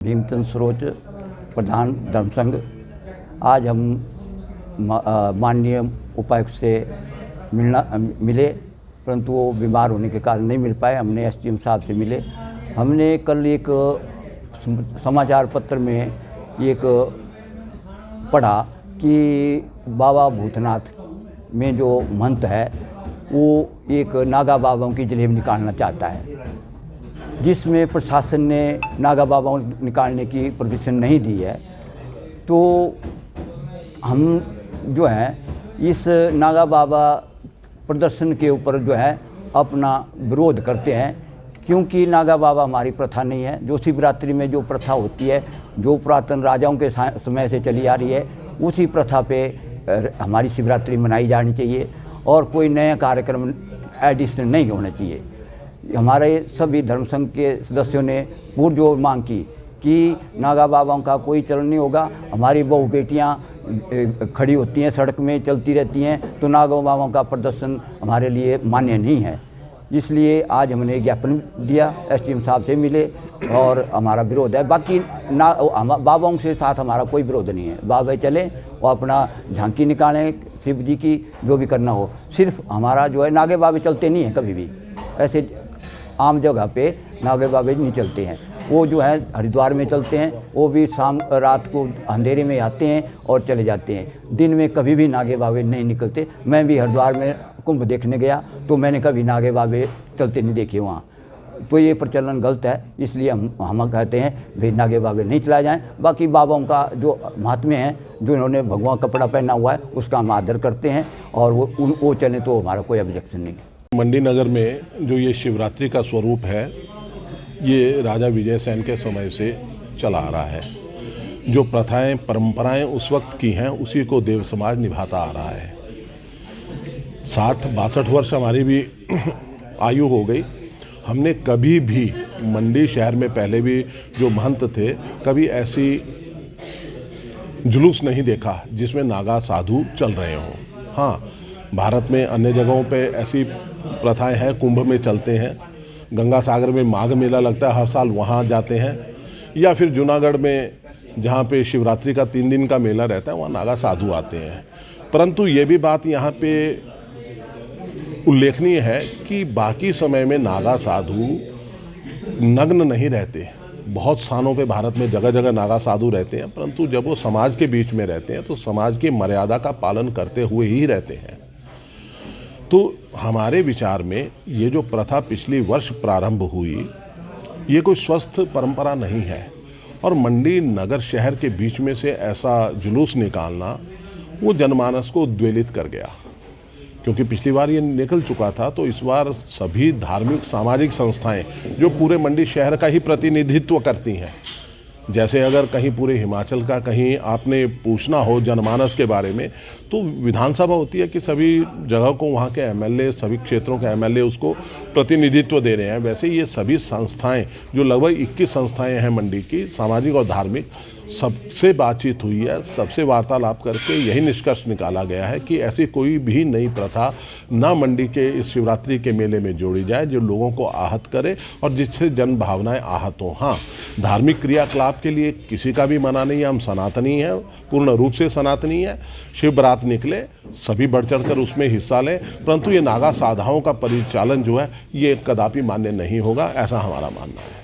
भीमचंद सरोज, प्रधान धर्म संघ। आज हम माननीय उपायुक्त से मिले, परंतु वो बीमार होने के कारण नहीं मिल पाए। हमने एसडीएम साहब से मिले। हमने कल एक समाचार पत्र में एक पढ़ा कि बाबा भूतनाथ में जो महंत है वो एक नागा बाबाओं की जलेब निकालना चाहता है, जिसमें प्रशासन ने नागा बाबाओं निकालने की परमिशन नहीं दी है। तो हम जो है इस नागा बाबा प्रदर्शन के ऊपर जो है अपना विरोध करते हैं, क्योंकि नागा बाबा हमारी प्रथा नहीं है। जो शिवरात्रि में जो प्रथा होती है, जो पुरातन राजाओं के समय से चली आ रही है, उसी प्रथा पे हमारी शिवरात्रि मनाई जानी चाहिए और कोई नया कार्यक्रम एडिशन नहीं होना चाहिए। हमारे सभी धर्म संघ के सदस्यों ने पुरजोर मांग की कि नागा बाबाओं का कोई चलन नहीं होगा। हमारी बहू बेटियां खड़ी होती हैं, सड़क में चलती रहती हैं, तो नागा बाबाओं का प्रदर्शन हमारे लिए मान्य नहीं है। इसलिए आज हमने ज्ञापन दिया, एसडीएम साहब से मिले और हमारा विरोध है। बाकी बाबाओं के साथ हमारा कोई विरोध नहीं है। बाबा चलें और अपना झांकी निकालें शिव जी की, जो भी करना हो। सिर्फ हमारा जो है नागे बाबे चलते नहीं हैं कभी भी, ऐसे आम जगह पे नागे बाबे नहीं चलते हैं। वो जो है हरिद्वार में चलते हैं, वो भी शाम रात को अंधेरे में आते हैं और चले जाते हैं। दिन में कभी भी नागे बाबे नहीं निकलते। मैं भी हरिद्वार में कुंभ देखने गया तो मैंने कभी नागे बाबे चलते नहीं देखे वहाँ। तो ये प्रचलन गलत है, इसलिए हम कहते हैं भाई नागे बाबे नहीं चलाए जाएँ। बाकी बाबाओं का जो महात्म्य है, जो इन्होंने भगवा कपड़ा पहना हुआ है, उसका हम आदर करते हैं और वो चलें तो हमारा कोई ऑब्जेक्शन नहीं है। मंडी नगर में जो ये शिवरात्रि का स्वरूप है, ये राजा विजय सेन के समय से चला आ रहा है। जो प्रथाएं परंपराएं उस वक्त की हैं, उसी को देव समाज निभाता आ रहा है। 60-62 वर्ष हमारी भी आयु हो गई। हमने कभी भी मंडी शहर में पहले भी जो महंत थे, कभी ऐसी जुलूस नहीं देखा जिसमें नागा साधु चल रहे हों। हाँ, भारत में अन्य जगहों पे ऐसी प्रथाएं हैं, कुंभ में चलते हैं, गंगा सागर में माघ मेला लगता है, हर साल वहाँ जाते हैं, या फिर जूनागढ़ में जहाँ पे शिवरात्रि का 3 दिन का मेला रहता है, वहाँ नागा साधु आते हैं। परंतु ये भी बात यहाँ पे उल्लेखनीय है कि बाकी समय में नागा साधु नग्न नहीं रहते। बहुत स्थानों पे भारत में जगह जगह नागा साधु रहते हैं, परंतु जब वो समाज के बीच में रहते हैं तो समाज की मर्यादा का पालन करते हुए ही रहते हैं। तो हमारे विचार में ये जो प्रथा पिछली वर्ष प्रारंभ हुई, ये कोई स्वस्थ परंपरा नहीं है। और मंडी नगर शहर के बीच में से ऐसा जुलूस निकालना वो जनमानस को उद्वेलित कर गया, क्योंकि पिछली बार ये निकल चुका था। तो इस बार सभी धार्मिक सामाजिक संस्थाएं जो पूरे मंडी शहर का ही प्रतिनिधित्व करती हैं, जैसे अगर कहीं पूरे हिमाचल का कहीं आपने पूछना हो जनमानस के बारे में, तो विधानसभा होती है कि सभी जगह को वहाँ के एमएलए, सभी क्षेत्रों के एमएलए उसको प्रतिनिधित्व दे रहे हैं। वैसे ये सभी संस्थाएं, जो लगभग 21 संस्थाएं हैं मंडी की, सामाजिक और धार्मिक, सबसे बातचीत हुई है। सबसे वार्तालाप करके यही निष्कर्ष निकाला गया है कि ऐसी कोई भी नई प्रथा ना मंडी के इस शिवरात्रि के मेले में जोड़ी जाए जो लोगों को आहत करे और जिससे जन भावनाएं आहत हों। हाँ, धार्मिक क्रियाकलाप के लिए किसी का भी मना नहीं है। हम सनातनी हैं, पूर्ण रूप से सनातनी है। शिव बारात निकले, सभी बढ़ चढ़ कर उसमें हिस्सा लें, परंतु ये नागा साधाओं का परिचालन जो है ये कदापि मान्य नहीं होगा, ऐसा हमारा मानना है।